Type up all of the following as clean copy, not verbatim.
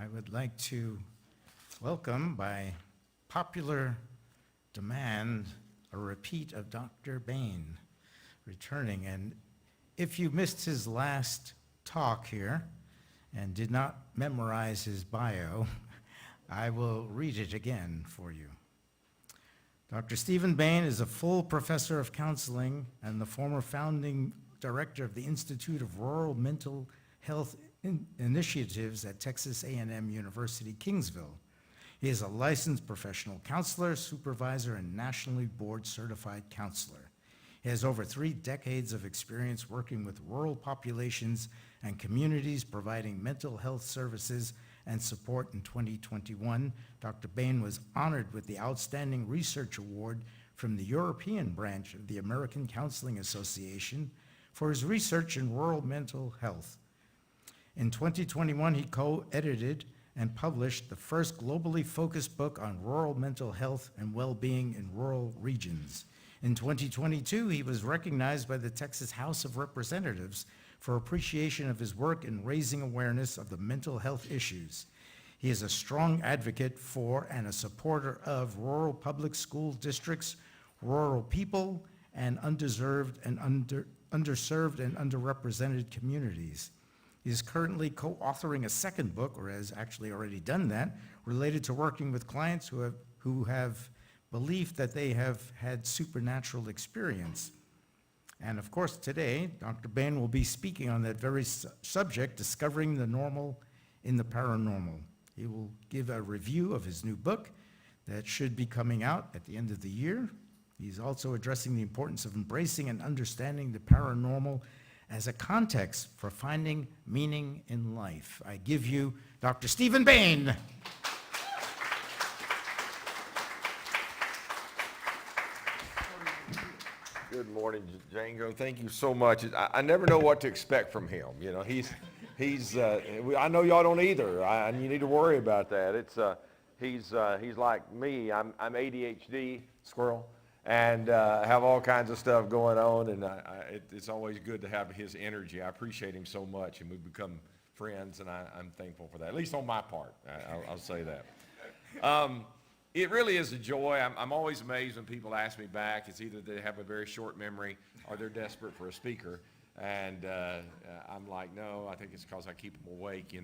I would like to welcome, by popular demand, a repeat of Dr. Bain returning. And if you missed his last talk here and did not memorize his bio, I will read it again for you. Dr. Stephen Bain is a full professor of counseling and the former founding director of the Institute of Rural Mental Health Initiatives at Texas A&M University, Kingsville. He is a licensed professional counselor, supervisor, and nationally board-certified counselor. He has over 3 decades of experience working with rural populations and communities providing mental health services and support. In 2021, Dr. Bain was honored with the Outstanding Research Award from the European branch of the American Counseling Association for his research in rural mental health. In 2021, he co-edited and published the first globally focused book on rural mental health and well-being in rural regions. In 2022, he was recognized by the Texas House of Representatives for appreciation of his work in raising awareness of the mental health issues. He is a strong advocate for and a supporter of rural public school districts, rural people, and underserved and underrepresented communities. He is currently co-authoring a second book, or has actually already done that, related to working with clients who have belief that they have had supernatural experience. And of course, today, Dr. Bain will be speaking on that very subject, Discovering the Normal in the Paranormal. He will give a review of his new book that should be coming out at the end of the year. He's also addressing the importance of embracing and understanding the paranormal as a context for finding meaning in life. I give you Dr. Stephen Bain. Good morning, Django. Thank you so much. I never know what to expect from him. You know, I know y'all don't either. You need to worry about that. He's like me. I'm ADHD, squirrel, and have all kinds of stuff going on. And it's always good to have his energy. I appreciate him so much, and we've become friends, and I'm thankful for that. At least on my part, I'll say that. It really is a joy. I'm always amazed when people ask me back. It's either they have a very short memory or they're desperate for a speaker. And I'm like, no, I think it's because I keep them awake,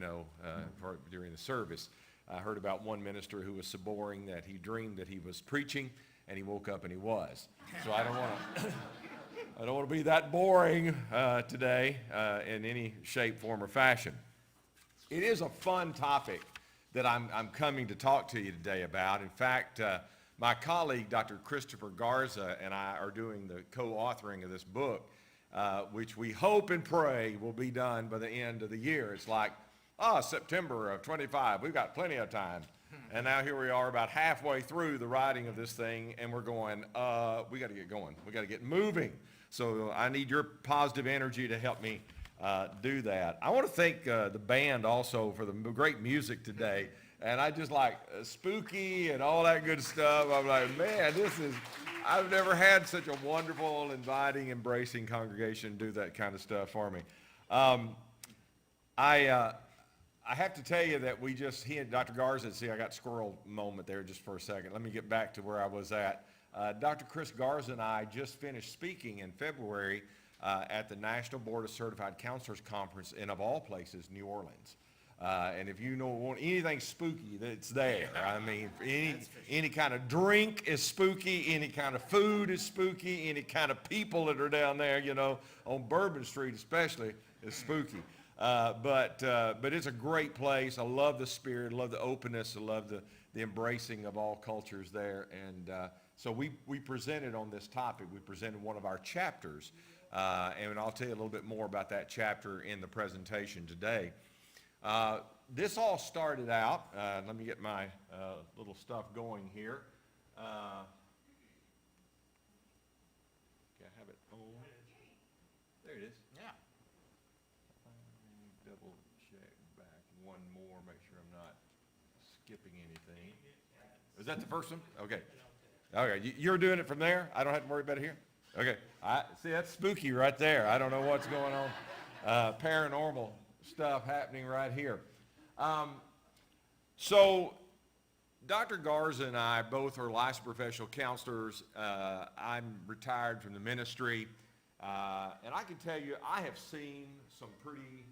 during the service. I heard about one minister who was so boring that he dreamed that he was preaching, and he woke up and he was. So I don't want to be that boring today in any shape, form, or fashion. It is a fun topic that I'm coming to talk to you today about. In fact, my colleague, Dr. Christopher Garza, and I are doing the co-authoring of this book, which we hope and pray will be done by the end of the year. It's like, September of 25, we've got plenty of time. And now here we are about halfway through the writing of this thing, and we're going, we got to get going. We got to get moving. So I need your positive energy to help me do that. I want to thank the band also for the great music today. And I just like spooky and all that good stuff. I'm like, man, I've never had such a wonderful, inviting, embracing congregation do that kind of stuff for me. I have to tell you that he and Dr. Garza, see, I got squirrel moment there just for a second. Let me get back to where I was at. Dr. Chris Garza and I just finished speaking in February at the National Board of Certified Counselors Conference in, of all places, New Orleans. And if you want anything spooky, it's there. I mean, any kind of drink is spooky, any kind of food is spooky, any kind of people that are down there, on Bourbon Street especially, is spooky. But it's a great place. I love the spirit, I love the openness, I love the embracing of all cultures there. And so we presented on this topic. We presented one of our chapters. And I'll tell you a little bit more about that chapter in the presentation today. This all started out, let me get my little stuff going here. Can I have it on? There it is. Yeah. Double check back one more, make sure I'm not skipping anything. Is that the first one? Okay. Okay, you're doing it from there? I don't have to worry about it here? Okay, see, that's spooky right there. I don't know what's going on. Paranormal stuff happening right here. So Dr. Garza and I both are licensed professional counselors. I'm retired from the ministry. And I can tell you, I have seen some pretty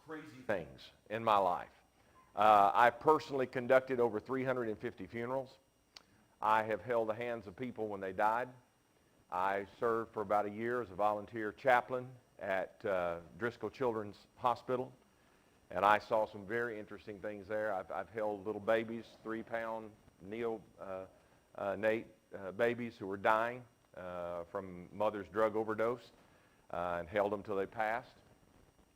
crazy things in my life. I personally conducted over 350 funerals. I have held the hands of people when they died. I served for about a year as a volunteer chaplain at Driscoll Children's Hospital, and I saw some very interesting things there. I've held little babies, 3-pound neonate babies who were dying from mother's drug overdose, and held them till they passed.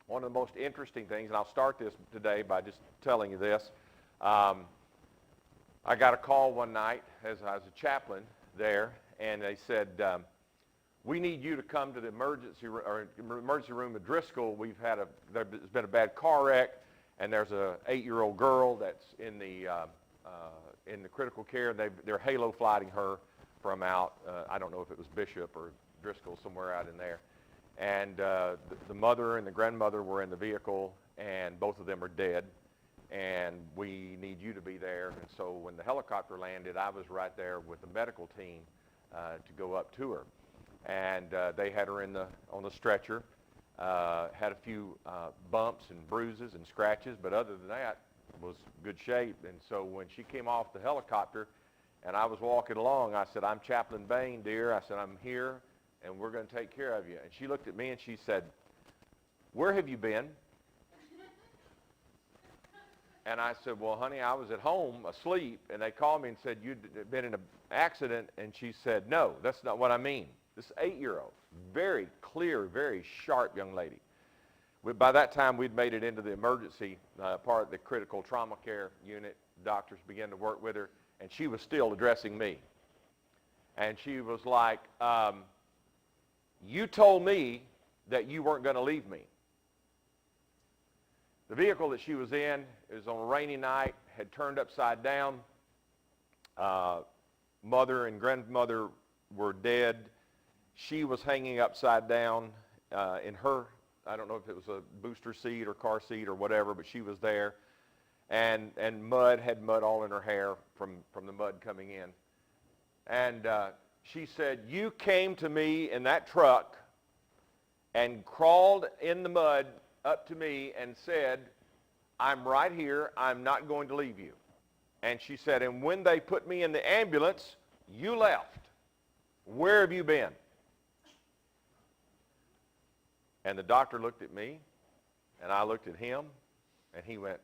One of the most interesting things, and I'll start this today by just telling you this, I got a call one night as I was a chaplain there, and they said, we need you to come to the emergency room at Driscoll. There's been a bad car wreck, and there's a 8-year-old girl that's in the critical care. They're halo flighting her from out, I don't know if it was Bishop or Driscoll, somewhere out in there. And the mother and the grandmother were in the vehicle, and both of them are dead. And we need you to be there. And so when the helicopter landed, I was right there with the medical team to go up to her. And they had her on the stretcher, had a few bumps and bruises and scratches, but other than that, was good shape. And so when she came off the helicopter and I was walking along, I said, I'm Chaplain Bain, dear. I said, I'm here, and we're going to take care of you. And she looked at me and she said, where have you been? And I said, well, honey, I was at home asleep, and they called me and said, you'd been in an accident. And she said, no, that's not what I mean. This 8-year-old, very clear, very sharp young lady. By that time, we'd made it into the emergency part of the critical trauma care unit. Doctors began to work with her, and she was still addressing me. And she was like, you told me that you weren't going to leave me. The vehicle that she was in, it was on a rainy night, had turned upside down. Mother and grandmother were dead. She was hanging upside down in her, I don't know if it was a booster seat or car seat or whatever, but she was there. And had mud all in her hair from the mud coming in. And she said, you came to me in that truck and crawled in the mud up to me and said, I'm right here, I'm not going to leave you. And she said, and when they put me in the ambulance, you left. Where have you been? And the doctor looked at me, and I looked at him, and he went,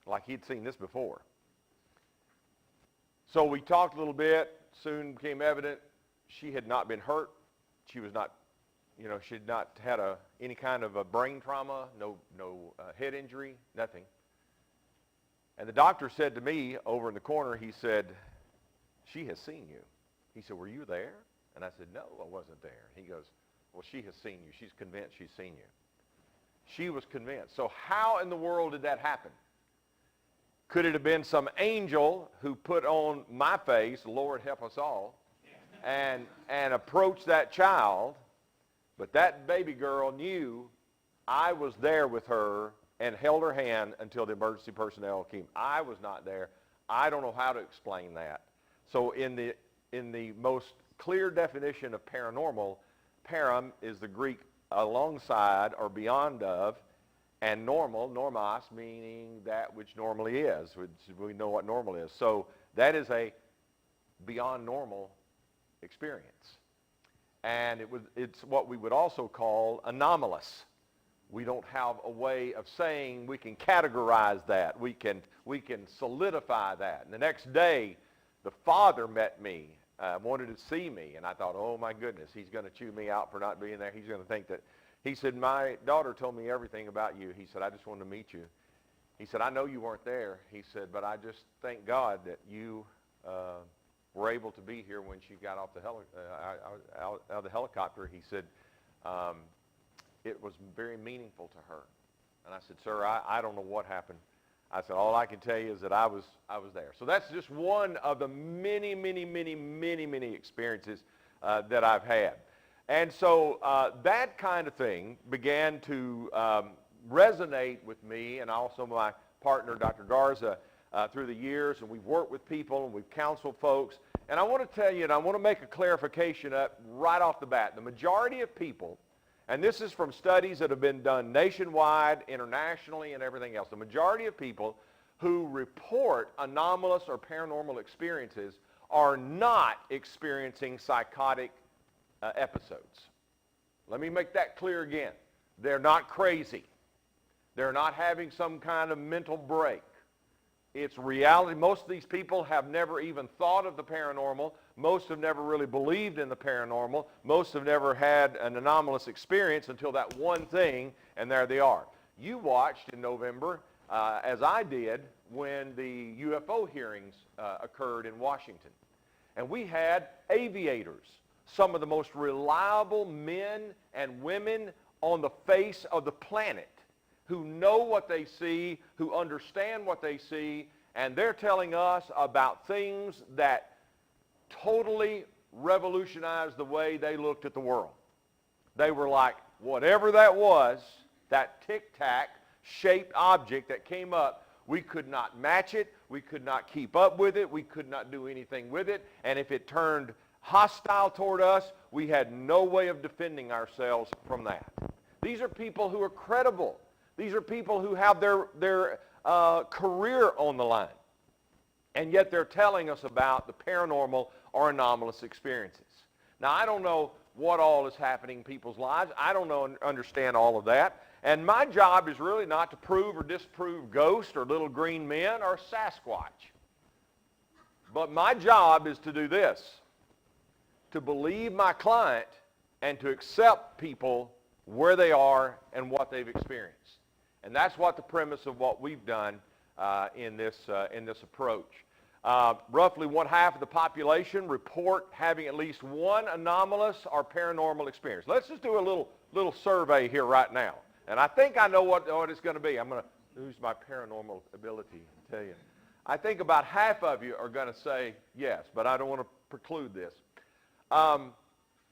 like he'd seen this before. So we talked a little bit. Soon became evident she had not been hurt. She was not, she had not had any kind of a brain trauma, no head injury, nothing. And the doctor said to me over in the corner, he said, she has seen you. He said, were you there? And I said, no, I wasn't there. He goes, well, she has seen you. She's convinced she's seen you. She was convinced. So how in the world did that happen? Could it have been some angel who put on my face, Lord help us all, and approached that child? But that baby girl knew I was there with her and held her hand until the emergency personnel came. I was not there. I don't know how to explain that. So in the most clear definition of paranormal, param is the Greek alongside or beyond of, and normal, normos, meaning that which normally is, which we know what normal is. So that is a beyond normal experience. And it's what we would also call anomalous. We don't have a way of saying we can categorize that. We can solidify that. And the next day, the father met me, wanted to see me, and I thought, oh my goodness, he's going to chew me out for not being there. He's going to think that. He said, my daughter told me everything about you. He said, I just wanted to meet you. He said, I know you weren't there. He said, but I just thank God that you were able to be here when she got off out of the helicopter. He said, it was very meaningful to her. And I said, sir, I don't know what happened. I said, all I can tell you is that I was there. So that's just one of the many, many, many, many, many experiences that I've had. And so that kind of thing began to resonate with me, and also my partner, Dr. Garza, through the years, and we've worked with people and we've counseled folks. And I want to tell you, and I want to make a clarification up right off the bat. The majority of people, and this is from studies that have been done nationwide, internationally, and everything else, the majority of people who report anomalous or paranormal experiences are not experiencing psychotic episodes. Let me make that clear again. They're not crazy. They're not having some kind of mental break. It's reality. Most of these people have never even thought of the paranormal. Most have never really believed in the paranormal. Most have never had an anomalous experience until that one thing, and there they are. You watched in November, as I did, when the UFO hearings occurred in Washington. And we had aviators, some of the most reliable men and women on the face of the planet, who know what they see, who understand what they see, and they're telling us about things that totally revolutionized the way they looked at the world. They were like, whatever that was, that tic-tac shaped object that came up, we could not match it, we could not keep up with it, we could not do anything with it, and if it turned hostile toward us, we had no way of defending ourselves from that. These are people who are credible. These are people who have their career on the line. And yet they're telling us about the paranormal or anomalous experiences. Now, I don't know what all is happening in people's lives. I don't know and understand all of that. And my job is really not to prove or disprove ghosts or little green men or Sasquatch. But my job is to do this, to believe my client and to accept people where they are and what they've experienced. And that's what the premise of what we've done in this approach. Roughly one half of the population report having at least one anomalous or paranormal experience. Let's just do a little survey here right now. And I think I know what it's going to be. I'm going to use my paranormal ability to tell you. I think about half of you are going to say yes, but I don't want to preclude this.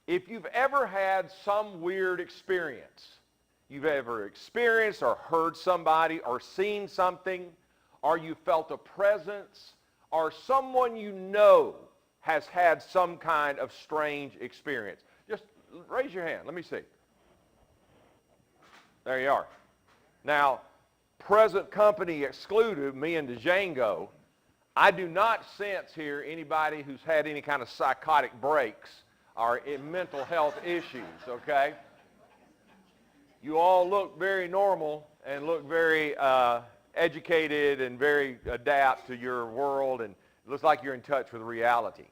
If you've ever had some weird experience, you've ever experienced or heard somebody or seen something, or you felt a presence, or someone you know has had some kind of strange experience, just raise your hand. Let me see. There you are. Now, present company excluded, me and Django, I do not sense here anybody who's had any kind of psychotic breaks or mental health issues, okay? You all look very normal and look very educated and very adapt to your world, and it looks like you're in touch with reality.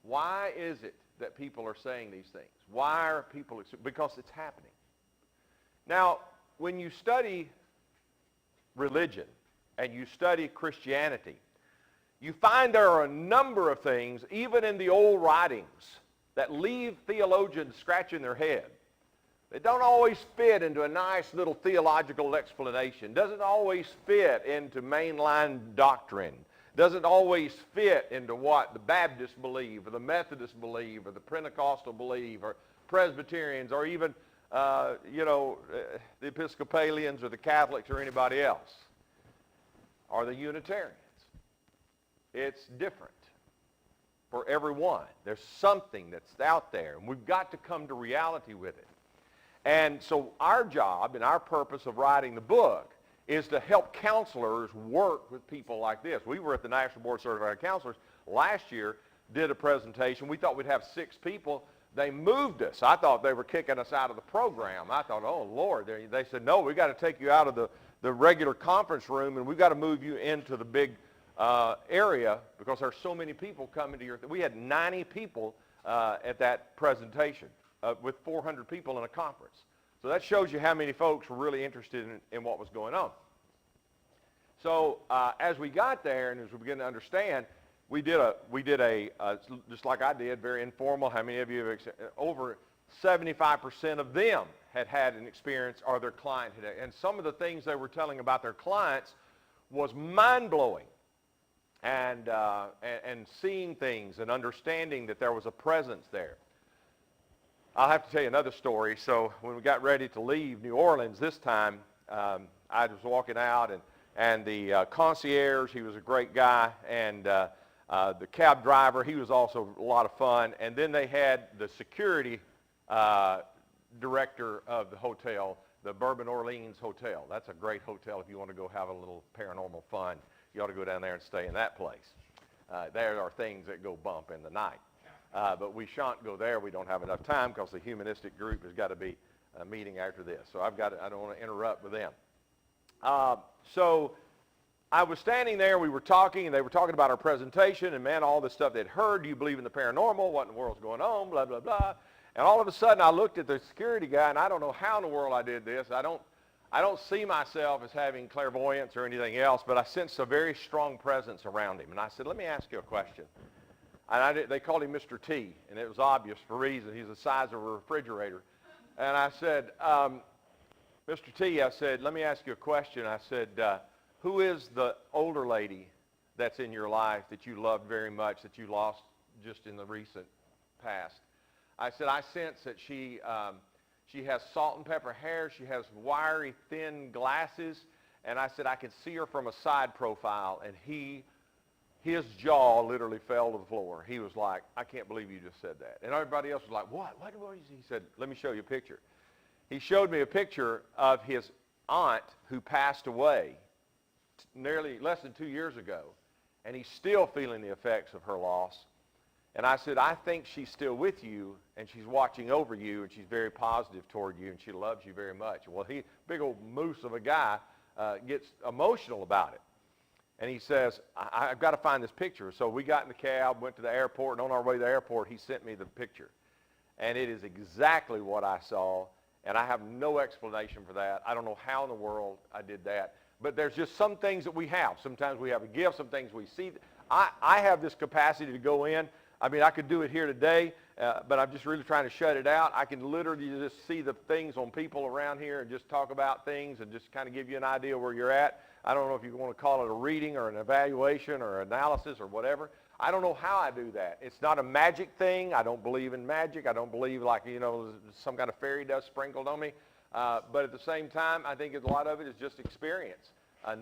Why is it that people are saying these things? Why are people, because it's happening. Now, when you study religion and you study Christianity, you find there are a number of things, even in the old writings, that leave theologians scratching their head. They don't always fit into a nice little theological explanation. Doesn't always fit into mainline doctrine. Doesn't always fit into what the Baptists believe, or the Methodists believe, or the Pentecostal believe, or Presbyterians, or even, the Episcopalians, or the Catholics, or anybody else, or the Unitarians. It's different for everyone. There's something that's out there, and we've got to come to reality with it. And so our job and our purpose of writing the book is to help counselors work with people like this. We were at the National Board of Certified Counselors last year, did a presentation. We thought we'd have 6 people. They moved us. I thought they were kicking us out of the program. I thought, oh, Lord. They said, no, we got to take you out of the regular conference room, and we've got to move you into the big area because there's so many people coming to your... We had 90 people at that presentation with 400 people in a conference. So that shows you how many folks were really interested in what was going on. So as we got there and as we began to understand, we did a just like I did, very informal. How many of you have over 75% of them had an experience, or their client had, and some of the things they were telling about their clients was mind-blowing. And seeing things and understanding that there was a presence there. I'll have to tell you another story. So when we got ready to leave New Orleans this time, I was walking out, and the concierge, he was a great guy, and the cab driver, he was also a lot of fun. And then they had the security director of the hotel, the Bourbon Orleans Hotel. That's a great hotel if you want to go have a little paranormal fun. You ought to go down there and stay in that place. There are things that go bump in the night. But we shan't go there. We don't have enough time because the humanistic group has got to be meeting after this. So I don't want to interrupt with them. So I was standing there, we were talking, and they were talking about our presentation, and man, all this stuff they'd heard. Do you believe in the paranormal? What in the world's going on? Blah, blah, blah. And all of a sudden, I looked at the security guy, and I don't know how in the world I did this. I don't see myself as having clairvoyance or anything else, but I sensed a very strong presence around him. And I said, let me ask you a question. And they called him Mr. T, and it was obvious for a reason. He's the size of a refrigerator. And I said, Mr. T, I said, let me ask you a question. I said, who is the older lady that's in your life that you loved very much that you lost just in the recent past? I said, I sense that she has salt and pepper hair. She has wiry, thin glasses. And I said, I can see her from a side profile. And his jaw literally fell to the floor. He was like, I can't believe you just said that. And everybody else was like, what? He said, let me show you a picture. He showed me a picture of his aunt who passed away nearly less than 2 years ago. And he's still feeling the effects of her loss. And I said, I think she's still with you, and she's watching over you, and she's very positive toward you, and she loves you very much. Well, big old moose of a guy, gets emotional about it. And he says, I've got to find this picture. So we got in the cab, went to the airport, and on our way to the airport, he sent me the picture. And it is exactly what I saw, and I have no explanation for that. I don't know how in the world I did that. But there's just some things that we have. Sometimes we have a gift, some things we see. I have this capacity to go in. I mean, I could do it here today, but I'm just really trying to shut it out. I can literally just see the things on people around here and just talk about things and just kind of give you an idea where you're at. I don't know if you want to call it a reading or an evaluation or analysis or whatever. I don't know how I do that. It's not a magic thing. I don't believe in magic. I don't believe like, some kind of fairy dust sprinkled on me. But at the same time, I think a lot of it is just experience,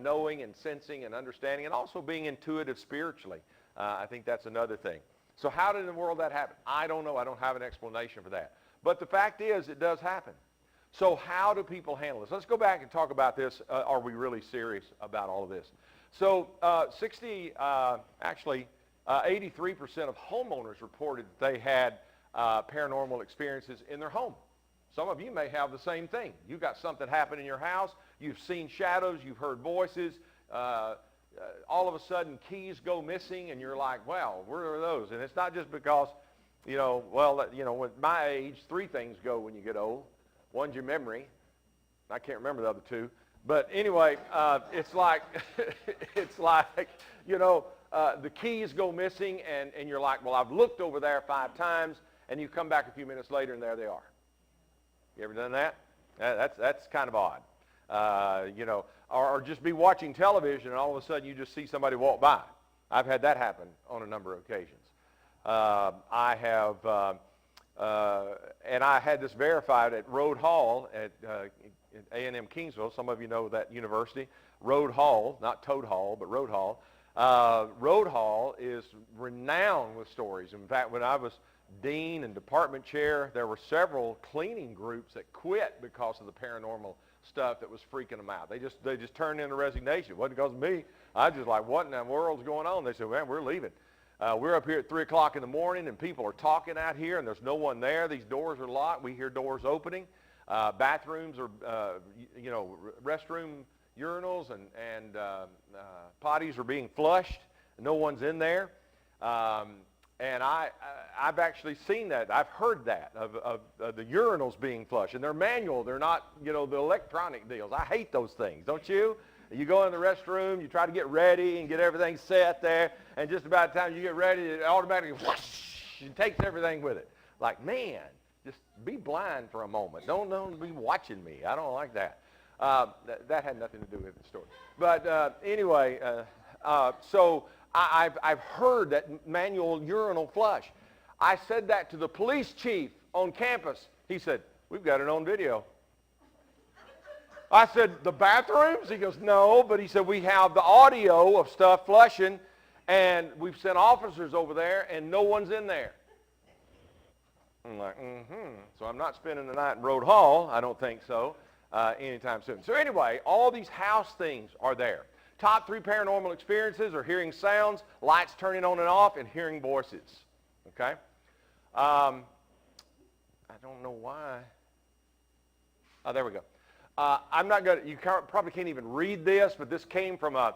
knowing and sensing and understanding, and also being intuitive spiritually. I think that's another thing. So how did in the world that happen? I don't know. I don't have an explanation for that. But the fact is, it does happen. So how do people handle this? Let's go back and talk about this. Are we really serious about all of this? So 83% of homeowners reported that they had paranormal experiences in their home. Some of you may have the same thing. You've got something happen in your house. You've seen shadows. You've heard voices. All of a sudden keys go missing, and you're like, wow, where are those? And it's not just because, with my age, 3 things go when you get old. One's your memory. I can't remember the other 2. But anyway, it's like, the keys go missing, and you're like, well, I've looked over there 5 times, and you come back a few minutes later, and there they are. You ever done that? That's kind of odd. Or just be watching television and all of a sudden you just see somebody walk by. I've had that happen on a number of occasions. I have, and I had this verified at Road Hall at A&M Kingsville. Some of you know that university. Road Hall, not Toad Hall, but Road Hall. Road Hall is renowned with stories. In fact, when I was dean and department chair, there were several cleaning groups that quit because of the paranormal stuff that was freaking them out. They just turned in a resignation. It wasn't because of me. I was just like, what in the world's going on? They said, man, we're leaving. We're up here at 3 o'clock in the morning, and people are talking out here, and there's no one there. These doors are locked. We hear doors opening. Bathrooms are, restroom urinals and potties are being flushed. No one's in there. And I've actually seen that. I've heard that of the urinals being flushed. And they're manual. They're not, the electronic deals. I hate those things, don't you? You go in the restroom, you try to get ready and get everything set there, and just about the time you get ready, it automatically whoosh, and takes everything with it. Like, man, just be blind for a moment. Don't be watching me. I don't like that. That had nothing to do with the story. But anyway, so I've heard that manual urinal flush. I said that to the police chief on campus. He said, we've got it on video. I said, the bathrooms? He goes, no, but he said, we have the audio of stuff flushing, and we've sent officers over there, and no one's in there. I'm like, So I'm not spending the night in Road Hall. I don't think so anytime soon. So anyway, all these house things are there. Top 3 paranormal experiences are hearing sounds, lights turning on and off, and hearing voices. Okay? I don't know why. Oh, there we go. I'm not going to, you probably can't even read this, but this came from a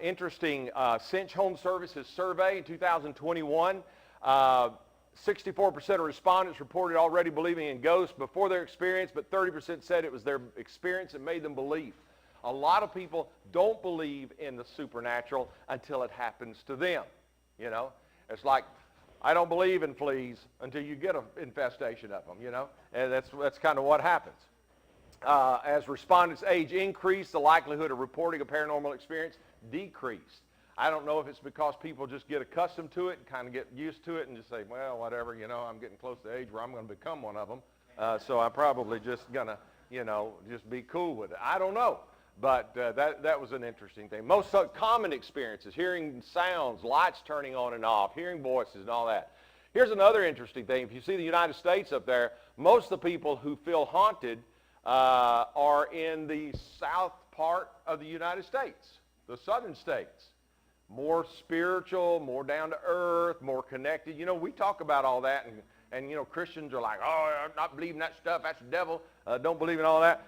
interesting Cinch Home Services survey in 2021. 64% of respondents reported already believing in ghosts before their experience, but 30% said it was their experience that made them believe. A lot of people don't believe in the supernatural until it happens to them. You know, it's like, I don't believe in fleas until you get an infestation of them, you know, and that's kind of what happens. As respondents' age increased, the likelihood of reporting a paranormal experience decreased. I don't know if it's because people just get accustomed to it and kind of get used to it and just say, well, whatever, you know, I'm getting close to the age where I'm going to become one of them. So I'm probably just going to, you know, just be cool with it. I don't know. But that was an interesting thing. Most common experiences, hearing sounds, lights turning on and off, hearing voices and all that. Here's another interesting thing. If you see the United States up there, most of the people who feel haunted are in the south part of the United States, the southern states. More spiritual, more down to earth, more connected. You know, we talk about all that, and you know, Christians are like, oh, I'm not believing that stuff, that's the devil, don't believe in all that.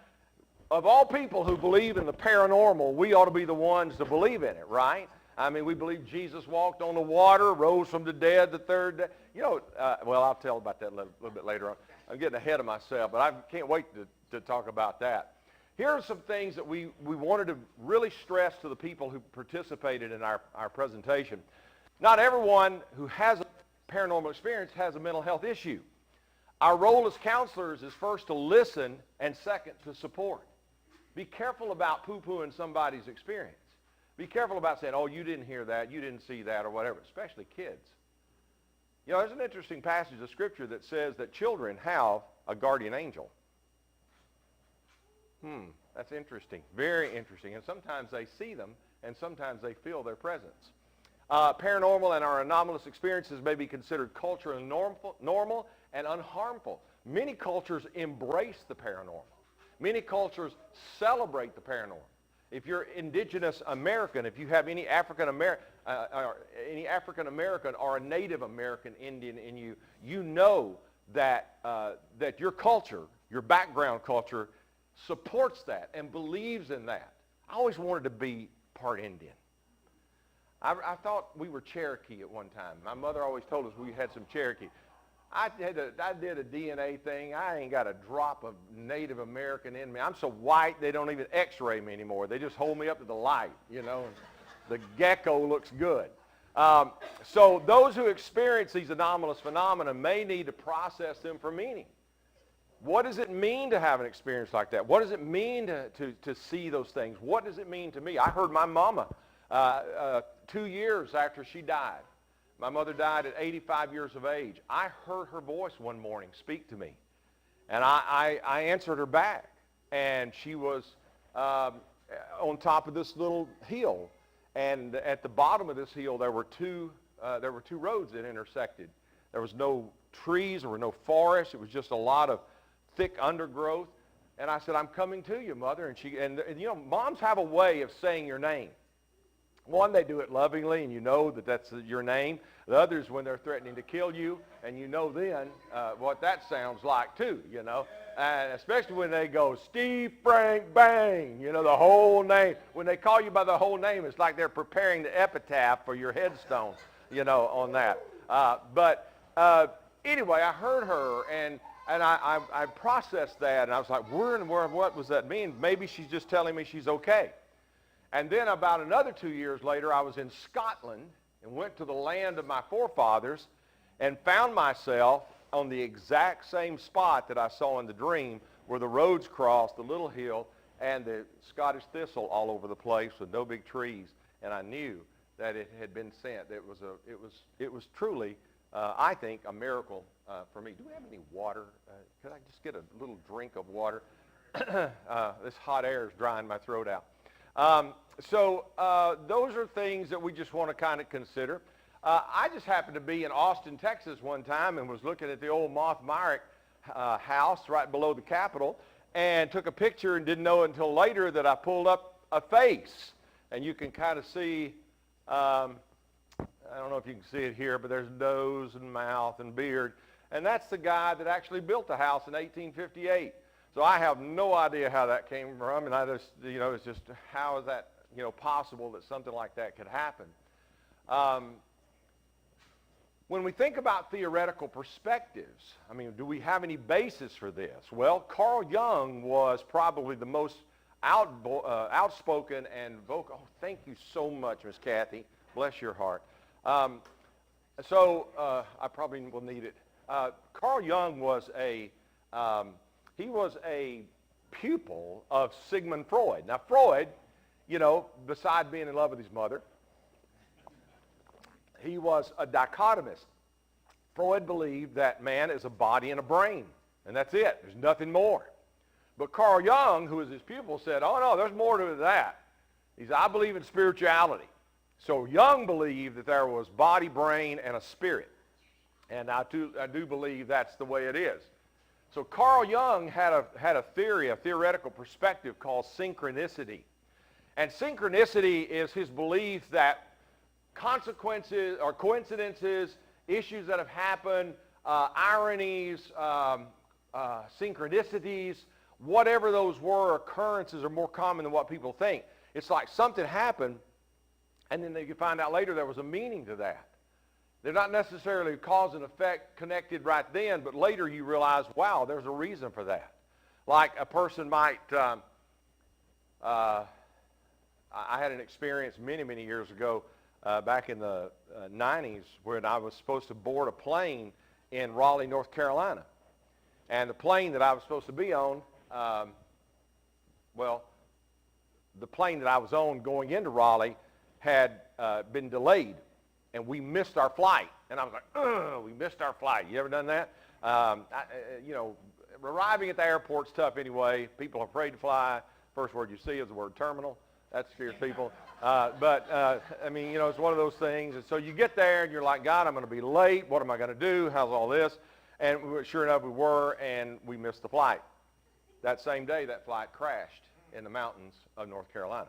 Of all people who believe in the paranormal, we ought to be the ones to believe in it, right? I mean, we believe Jesus walked on the water, rose from the dead the third day. You know, well, I'll tell about that a little bit later on. I'm getting ahead of myself, but I can't wait to talk about that. Here are some things that we wanted to really stress to the people who participated in our presentation. Not everyone who has a paranormal experience has a mental health issue. Our role as counselors is first to listen and second to support. Be careful about poo-pooing somebody's experience. Be careful about saying, oh, you didn't hear that, you didn't see that, or whatever, especially kids. You know, there's an interesting passage of Scripture that says that children have a guardian angel. That's interesting, very interesting. And sometimes they see them, and sometimes they feel their presence. Paranormal and our anomalous experiences may be considered culturally normal and unharmful. Many cultures embrace the paranormal. Many cultures celebrate the paranormal. If you're indigenous American, if you have any African American or a Native American Indian in you, you know that that your culture, your background culture, supports that and believes in that. I always wanted to be part Indian. I thought we were Cherokee at one time. My mother always told us we had some Cherokee. I did a DNA thing. I ain't got a drop of Native American in me. I'm so white they don't even x-ray me anymore. They just hold me up to the light, you know. The gecko looks good. So those who experience these anomalous phenomena may need to process them for meaning. What does it mean to have an experience like that? What does it mean to see those things? What does it mean to me? I heard my mama 2 years after she died. My mother died at 85 years of age. I heard her voice one morning speak to me. And I answered her back. And she was on top of this little hill. And at the bottom of this hill, there were two roads that intersected. There was no trees, there were no forests. It was just a lot of thick undergrowth. And I said, I'm coming to you, Mother. And you know, moms have a way of saying your name. One, they do it lovingly, and you know that that's your name. The other is when they're threatening to kill you, and you know then what that sounds like too, you know. And especially when they go, Steve Frank Bain, you know, the whole name. When they call you by the whole name, it's like they're preparing the epitaph for your headstone, you know, on that. But anyway, I heard her, and I processed that, and I was like, what does that mean? Maybe she's just telling me she's okay. And then about another 2 years later, I was in Scotland and went to the land of my forefathers and found myself on the exact same spot that I saw in the dream, where the roads crossed the little hill and the Scottish thistle all over the place with no big trees. And I knew that it had been sent. It was truly I think, a miracle for me. Do we have any water? Could I just get a little drink of water? This hot air is drying my throat out. Those are things that we just want to kind of consider. I just happened to be in Austin, Texas one time and was looking at the old Moth Myrick house right below the Capitol and took a picture and didn't know until later that I pulled up a face. And you can kind of see, I don't know if you can see it here, but there's nose and mouth and beard. And that's the guy that actually built the house in 1858. So I have no idea how that came from, and I just, it's just, how is that, possible that something like that could happen? When we think about theoretical perspectives, I mean, do we have any basis for this? Well, Carl Jung was probably the most outspoken and vocal. Oh, thank you so much, Miss Kathy. Bless your heart. I probably will need it. Carl Jung was a pupil of Sigmund Freud. Now, Freud, besides being in love with his mother, he was a dichotomist. Freud believed that man is a body and a brain, and that's it. There's nothing more. But Carl Jung, who was his pupil, said, oh, no, there's more to that. He said, I believe in spirituality. So Jung believed that there was body, brain, and a spirit. And I do believe that's the way it is. So Carl Jung had a theory, a theoretical perspective called synchronicity. And synchronicity is his belief that consequences or coincidences, issues that have happened, ironies, synchronicities, whatever those were, occurrences are more common than what people think. It's like something happened, and then you find out later there was a meaning to that. They're not necessarily cause and effect connected right then, but later you realize, wow, there's a reason for that. Like a person might, I had an experience many, many years ago, back in the 90s, when I was supposed to board a plane in Raleigh, North Carolina. And the plane that I was supposed to be on, the plane that I was on going into Raleigh had been delayed, and we missed our flight. And I was like, ugh, we missed our flight. You ever done that? Arriving at the airport's tough anyway. People are afraid to fly. First word you see is the word terminal. That scares people. It's one of those things. And so you get there, and you're like, God, I'm going to be late. What am I going to do? How's all this? And sure enough, we were, and we missed the flight. That same day, that flight crashed in the mountains of North Carolina.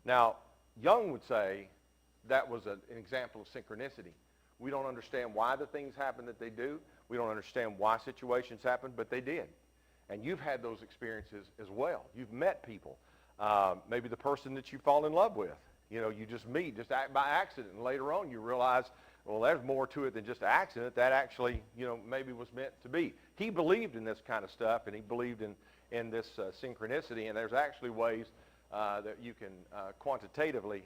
Now, Jung would say that was an example of synchronicity. We don't understand why the things happen that they do. We don't understand why situations happen, but they did. And you've had those experiences as well. You've met people. Maybe the person that you fall in love with. You just meet just by accident, and later on you realize, well, there's more to it than just an accident. That actually, maybe was meant to be. He believed in this kind of stuff, and he believed in this synchronicity, and there's actually ways that you can quantitatively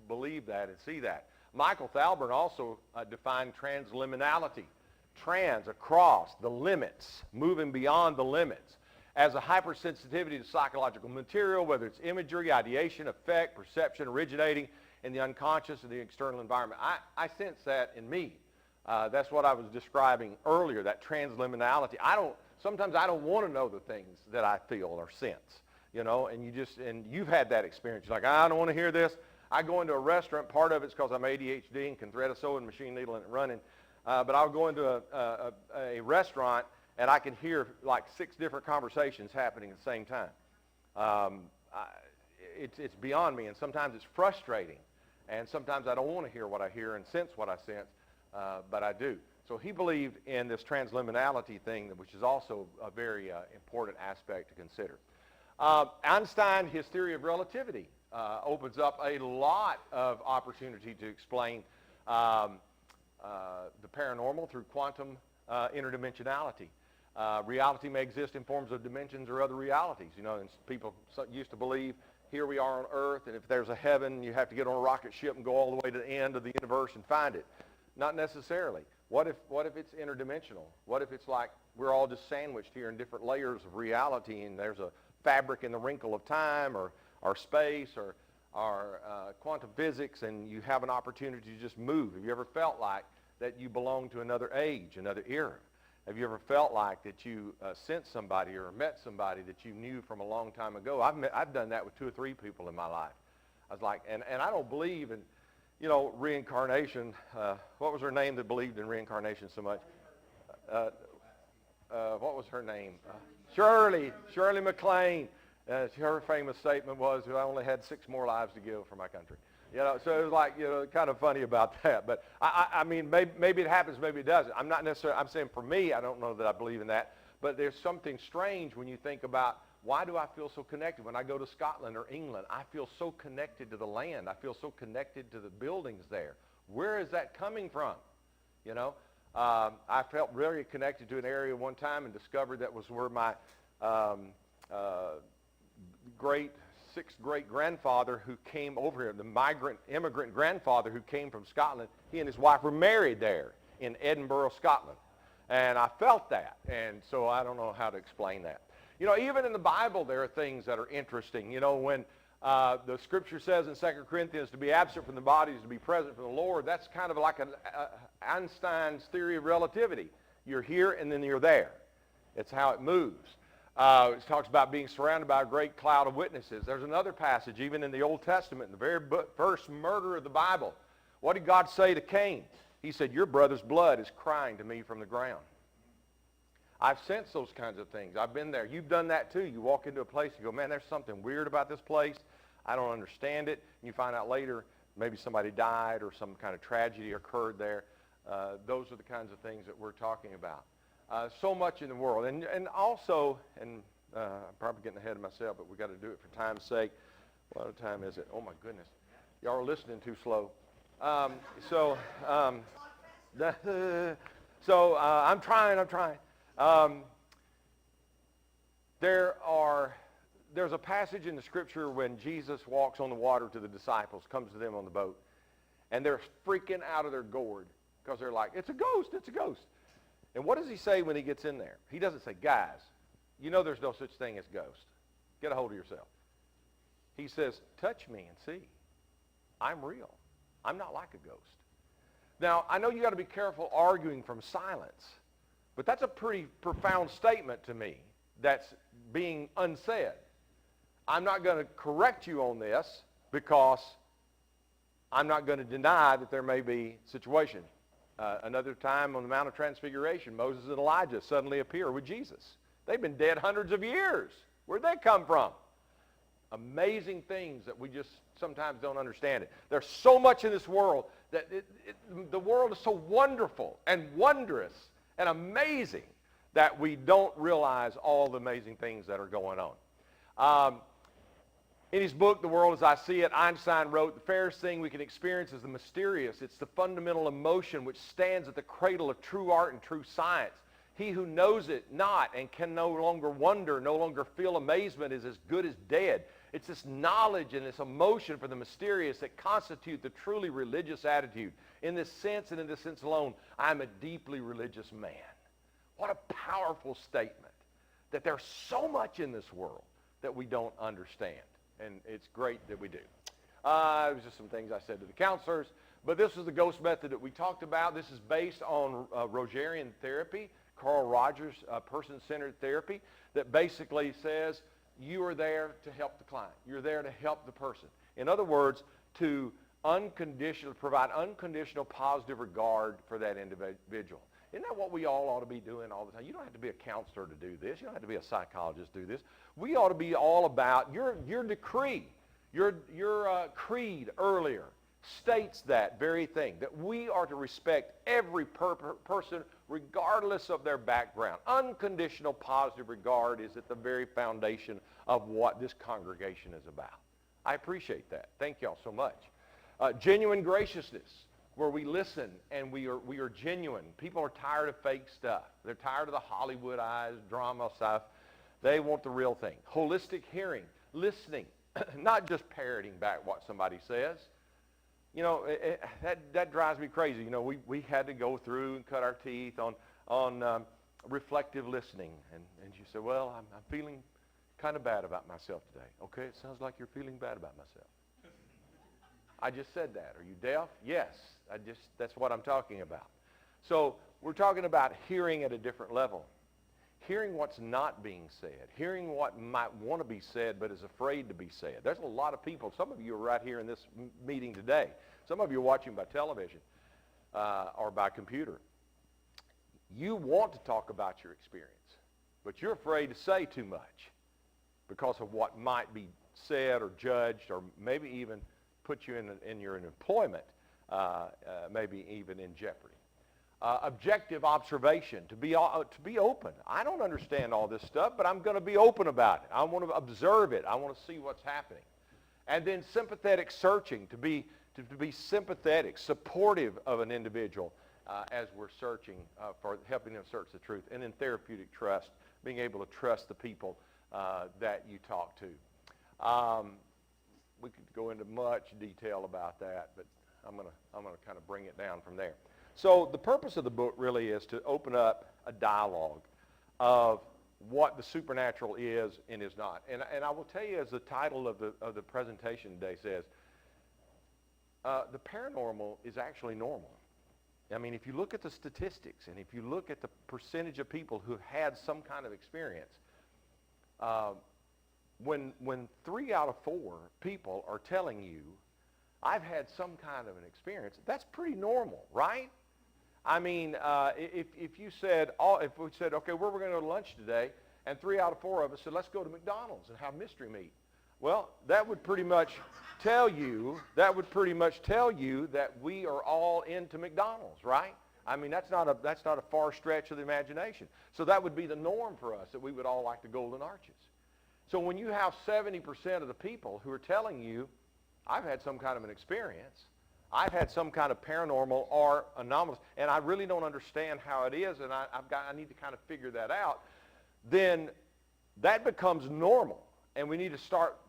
believe that and see that. Michael Thalburn also defined transliminality. Trans, across, the limits, moving beyond the limits, as a hypersensitivity to psychological material, whether it's imagery, ideation, effect, perception, originating in the unconscious or the external environment. I sense that in me. That's what I was describing earlier, that transliminality. Sometimes I don't want to know the things that I feel or sense, and you've had that experience. You're like, I don't want to hear this. I go into a restaurant. Part of it's because I'm ADHD and can thread a sewing machine needle and running. But I'll go into a restaurant, and I can hear like 6 different conversations happening at the same time. It's beyond me, and sometimes it's frustrating. And sometimes I don't want to hear what I hear and sense what I sense, but I do. So he believed in this transliminality thing, which is also a very important aspect to consider. Einstein, his theory of relativity, opens up a lot of opportunity to explain the paranormal through quantum interdimensionality. Reality may exist in forms of dimensions or other realities. And people used to believe here we are on Earth, and if there's a heaven, you have to get on a rocket ship and go all the way to the end of the universe and find it. Not necessarily. What if it's interdimensional? What if it's like we're all just sandwiched here in different layers of reality, and there's a fabric in the wrinkle of time or space or quantum physics, and you have an opportunity to just move? Have you ever felt like that you belong to another age, another era? Have you ever felt like that you sensed somebody or met somebody that you knew from a long time ago? I've done that with 2 or 3 people in my life. I was like, and I don't believe in, reincarnation. What was her name that believed in reincarnation so much? What was her name? Shirley MacLaine. Her famous statement was, I only had 6 more lives to give for my country. So it was like, kind of funny about that. But I mean, maybe it happens, maybe it doesn't. I'm not necessarily, I'm saying for me, I don't know that I believe in that. But there's something strange when you think about, why do I feel so connected? When I go to Scotland or England, I feel so connected to the land. I feel so connected to the buildings there. Where is that coming from? I felt very connected to an area one time and discovered that was where my sixth great grandfather who came over here, the immigrant grandfather who came from Scotland, he and his wife were married there in Edinburgh, Scotland. And I felt that, and so I don't know how to explain that. Even in the Bible, there are things that are interesting. When the scripture says in 2 Corinthians to be absent from the body is to be present for the Lord, that's kind of like Einstein's theory of relativity. You're here and then you're there. It's how it moves. It talks about being surrounded by a great cloud of witnesses. There's another passage, even in the Old Testament, in the very first murder of the Bible. What did God say to Cain? He said, your brother's blood is crying to me from the ground. I've sensed those kinds of things. I've been there. You've done that too. You walk into a place, you go, man, there's something weird about this place. I don't understand it. And you find out later, maybe somebody died or some kind of tragedy occurred there. Those are the kinds of things that we're talking about. So much in the world. And also, I'm probably getting ahead of myself, but we've got to do it for time's sake. What time is it? Oh, my goodness. Y'all are listening too slow. I'm trying. There's a passage in the scripture when Jesus walks on the water to the disciples, comes to them on the boat, and they're freaking out of their gourd because they're like, it's a ghost, it's a ghost. And what does he say when he gets in there? He doesn't say, guys, there's no such thing as ghost. Get a hold of yourself. He says, touch me and see. I'm real. I'm not like a ghost. Now, I know you got to be careful arguing from silence, but that's a pretty profound statement to me that's being unsaid. I'm not going to correct you on this because I'm not going to deny that there may be a situation. Another time on the Mount of Transfiguration, Moses and Elijah suddenly appear with Jesus. They've been dead hundreds of years. Where'd they come from? Amazing things that we just sometimes don't understand it. There's so much in this world that the world is so wonderful and wondrous and amazing that we don't realize all the amazing things that are going on. In his book, The World as I See It, Einstein wrote, the fairest thing we can experience is the mysterious. It's the fundamental emotion which stands at the cradle of true art and true science. He who knows it not and can no longer wonder, no longer feel amazement is as good as dead. It's this knowledge and this emotion for the mysterious that constitute the truly religious attitude. In this sense and in this sense alone, I'm a deeply religious man. What a powerful statement that there's so much in this world that we don't understand. And it's great that we do. It was just some things I said to the counselors. But this is the ghost method that we talked about. This is based on Rogerian therapy, Carl Rogers' person-centered therapy, that basically says you are there to help the client. You're there to help the person. In other words, to provide unconditional positive regard for that individual. Isn't that what we all ought to be doing all the time? You don't have to be a counselor to do this. You don't have to be a psychologist to do this. We ought to be all about your decree. Your creed earlier states that very thing, that we are to respect every person regardless of their background. Unconditional positive regard is at the very foundation of what this congregation is about. I appreciate that. Thank y'all so much. Genuine graciousness, where we listen and we are genuine. People are tired of fake stuff. They're tired of the Hollywoodized drama stuff. They want the real thing. Holistic hearing, listening, not just parroting back what somebody says. That drives me crazy. We had to go through and cut our teeth on reflective listening. And she said, well, I'm feeling kind of bad about myself today. Okay, it sounds like you're feeling bad about myself. I just said that. Are you deaf? Yes. That's what I'm talking about. So we're talking about hearing at a different level. Hearing what's not being said. Hearing what might want to be said but is afraid to be said. There's a lot of people. Some of you are right here in this meeting today. Some of you are watching by television or by computer. You want to talk about your experience, but you're afraid to say too much because of what might be said or judged, or maybe even put you in your employment, maybe even in jeopardy. Objective observation, to be open. I don't understand all this stuff, but I'm going to be open about it. I want to observe it. I want to see what's happening. And then sympathetic searching, to be sympathetic, supportive of an individual as we're searching for helping them search the truth. And then therapeutic trust, being able to trust the people that you talk to. We could go into much detail about that, but I'm going to kind of bring it down from there. So the purpose of the book really is to open up a dialogue of what the supernatural is and is not. And I will tell you, as the title of the presentation today says, the paranormal is actually normal. I mean, if you look at the statistics and if you look at the percentage of people who had some kind of experience, when 3 out of 4 people are telling you, I've had some kind of an experience, that's pretty normal, right? I mean, if you said, if we said, okay, where we're going to go to lunch today, and 3 out of 4 of us said, let's go to McDonald's and have mystery meat. Well, that would pretty much tell you that we are all into McDonald's, right? I mean, that's not a far stretch of the imagination. So that would be the norm for us, that we would all like the Golden Arches. So when you have 70% of the people who are telling you, I've had some kind of an experience, I've had some kind of paranormal or anomalous, and I really don't understand how it is, and I need to kind of figure that out, then that becomes normal, and we need to stop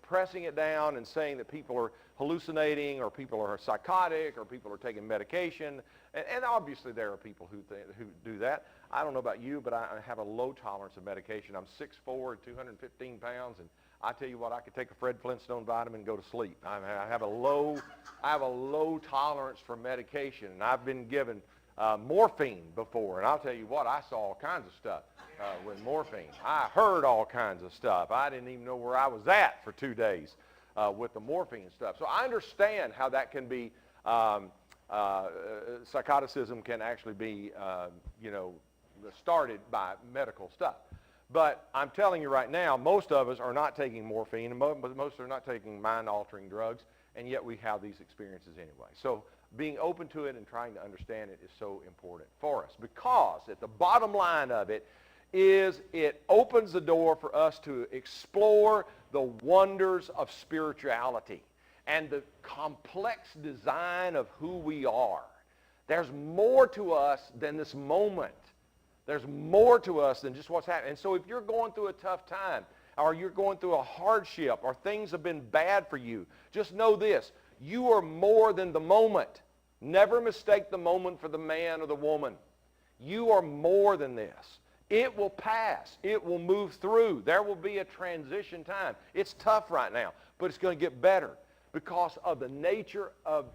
pressing it down and saying that people are hallucinating or people are psychotic or people are taking medication, and obviously there are people who do that. I don't know about you, but I have a low tolerance of medication. I'm 6'4", 215 pounds, and I tell you what, I could take a Fred Flintstone vitamin and go to sleep. I have a low tolerance for medication, and I've been given morphine before, and I'll tell you what, I saw all kinds of stuff with morphine. I heard all kinds of stuff. I didn't even know where I was at for 2 days with the morphine stuff. So I understand how that can be, psychoticism can actually be, started by medical stuff. But I'm telling you right now, most of us are not taking morphine, and most are not taking mind-altering drugs, and yet we have these experiences anyway. So being open to it and trying to understand it is so important for us, because at the bottom line of it is it opens the door for us to explore the wonders of spirituality and the complex design of who we are. There's more to us than this moment. There's more to us than just what's happening. And so if you're going through a tough time, or you're going through a hardship, or things have been bad for you, just know this: you are more than the moment. Never mistake the moment for the man or the woman. You are more than this. It will pass. It will move through. There will be a transition time. It's tough right now, but it's going to get better because of the nature of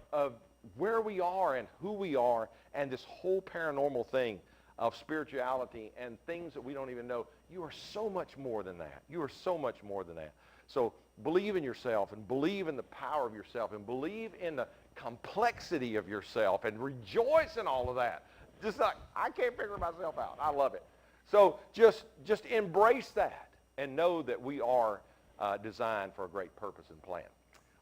where we are and who we are, and this whole paranormal thing of spirituality and things that we don't even know. You are so much more than that. You are so much more than that. So believe in yourself, and believe in the power of yourself, and believe in the complexity of yourself, and rejoice in all of that. Just like, I can't figure myself out. I love it. So just embrace that and know that we are designed for a great purpose and plan.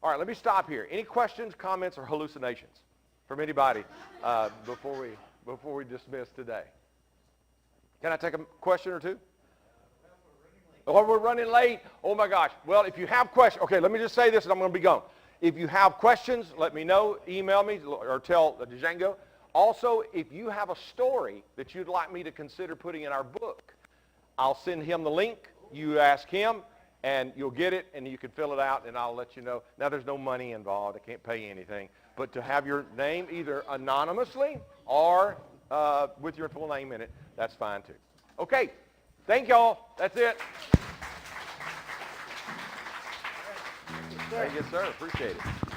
All right, let me stop here. Any questions, comments, or hallucinations from anybody before we dismiss today? Can I take a question or two? Oh, we're running late. Oh, my gosh. Well, if you have questions, okay, let me just say this and I'm going to be gone. If you have questions, let me know. Email me or tell Django. Also, if you have a story that you'd like me to consider putting in our book, I'll send him the link. You ask him, and you'll get it, and you can fill it out, and I'll let you know. Now, there's no money involved. I can't pay you anything. But to have your name either anonymously or with your full name in it, that's fine, too. Okay. Thank y'all. That's it. Yes, sir. Appreciate it.